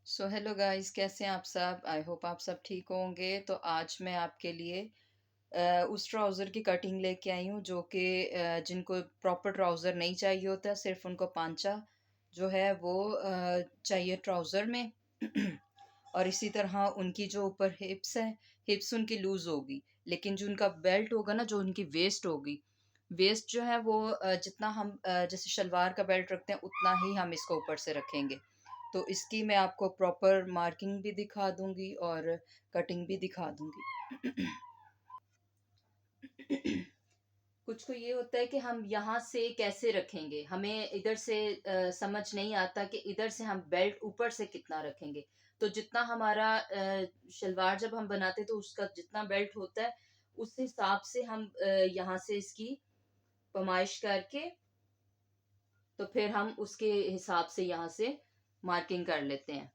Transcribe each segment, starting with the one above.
So hello guys, कैसे हैं आप सब। आई होप आप सब ठीक होंगे। तो आज मैं आपके लिए उस ट्राउज़र की कटिंग लेके आई हूँ जो कि जिनको प्रॉपर ट्राउज़र नहीं चाहिए होता, सिर्फ उनको पांचा जो है वो चाहिए ट्राउज़र में। और इसी तरह उनकी जो ऊपर हिप्स है, हिप्स उनकी लूज़ होगी, लेकिन जो उनका बेल्ट होगा ना, जो उनकी वेस्ट होगी, वेस्ट जो है वो जितना हम जैसे शलवार का बेल्ट रखते हैं उतना ही हम इसको ऊपर से रखेंगे। तो इसकी मैं आपको प्रॉपर मार्किंग भी दिखा दूंगी और कटिंग भी दिखा दूंगी। कुछ को ये होता है कि हम यहाँ से कैसे रखेंगे, हमें इधर से समझ नहीं आता कि इधर से हम बेल्ट ऊपर से कितना रखेंगे। तो जितना हमारा शलवार जब हम बनाते तो उसका जितना बेल्ट होता है उस हिसाब से हम यहाँ से इसकी पैमाइश करके तो फिर हम उसके हिसाब से यहाँ से मार्किंग कर लेते हैं।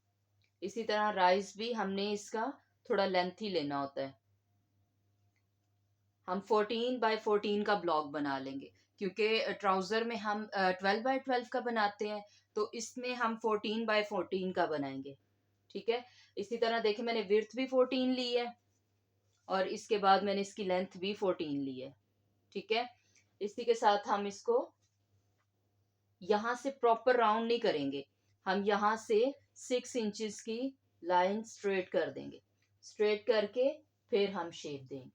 इसी तरह राइस भी हमने इसका थोड़ा लेंथ ही लेना होता है। हम 14 बाय 14 का ब्लॉक बना लेंगे, क्योंकि ट्राउजर में हम 12 बाय 12 का बनाते हैं, तो इसमें हम 14 बाय 14 का बनाएंगे। ठीक है। इसी तरह देखिए, मैंने विड्थ भी 14 ली है और इसके बाद मैंने इसकी लेंथ भी 14 ली है। ठीक है। इसी के साथ हम इसको यहाँ से प्रॉपर राउंड नहीं करेंगे, हम यहाँ से 6 इंचेस की लाइन स्ट्रेट कर देंगे। स्ट्रेट करके फिर हम शेप देंगे।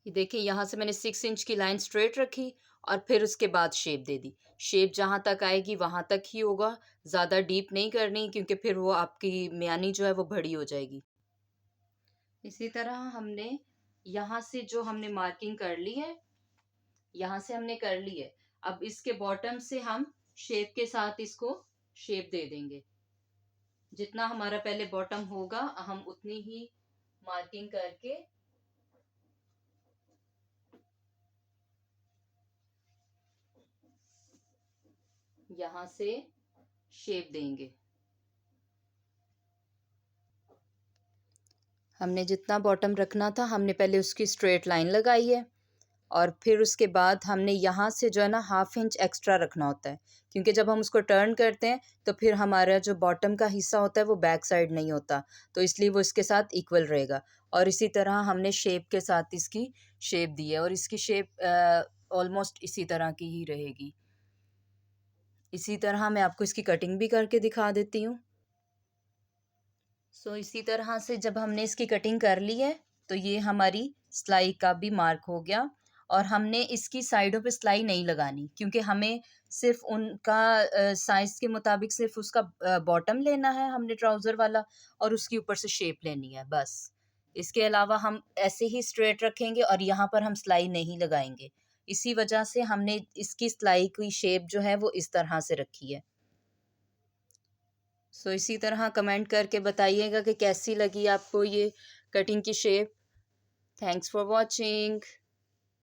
ये देखिए, यहाँ से मैंने 6 इंच की लाइन स्ट्रेट रखी और फिर उसके बाद शेप दे दी। शेप जहाँ तक आएगी वहां तक ही होगा, ज़्यादा डीप नहीं करनी, क्योंकि फिर वो आपकी म्यानी जो है वो बड़ी हो जाएगी। इसी तरह हमने यहाँ से जो हमने मार्किंग कर ली है, यहाँ से हमने कर ली है। अब इसके बॉटम से हम शेप के साथ इसको शेप दे देंगे। जितना हमारा पहले बॉटम होगा हम उतनी ही मार्किंग करके यहाँ से शेप देंगे। हमने जितना बॉटम रखना था हमने पहले उसकी स्ट्रेट लाइन लगाई है, और फिर उसके बाद हमने यहाँ से जो है ना 1/2 इंच एक्स्ट्रा रखना होता है, क्योंकि जब हम उसको टर्न करते हैं तो फिर हमारा जो बॉटम का हिस्सा होता है वो बैक साइड नहीं होता, तो इसलिए वो इसके साथ इक्वल रहेगा। और इसी तरह हमने शेप के साथ इसकी शेप दी है और इसकी शेप ऑलमोस्ट इसी तरह की ही रहेगी। इसी तरह मैं आपको इसकी कटिंग भी करके दिखा देती हूँ। सो इसी तरह से जब हमने इसकी कटिंग कर ली है तो ये हमारी सिलाई का भी मार्क हो गया। और हमने इसकी साइडों पे सिलाई नहीं लगानी, क्योंकि हमें सिर्फ उनका साइज के मुताबिक सिर्फ उसका बॉटम लेना है हमने ट्राउजर वाला, और उसके ऊपर से शेप लेनी है बस। इसके अलावा हम ऐसे ही स्ट्रेट रखेंगे और यहाँ पर हम सिलाई नहीं लगाएंगे। इसी वजह से हमने इसकी सिलाई की शेप जो है वो इस तरह से रखी है। सो इसी तरह कमेंट करके बताइएगा कि कैसी लगी आपको ये कटिंग की शेप। Thanks for watching.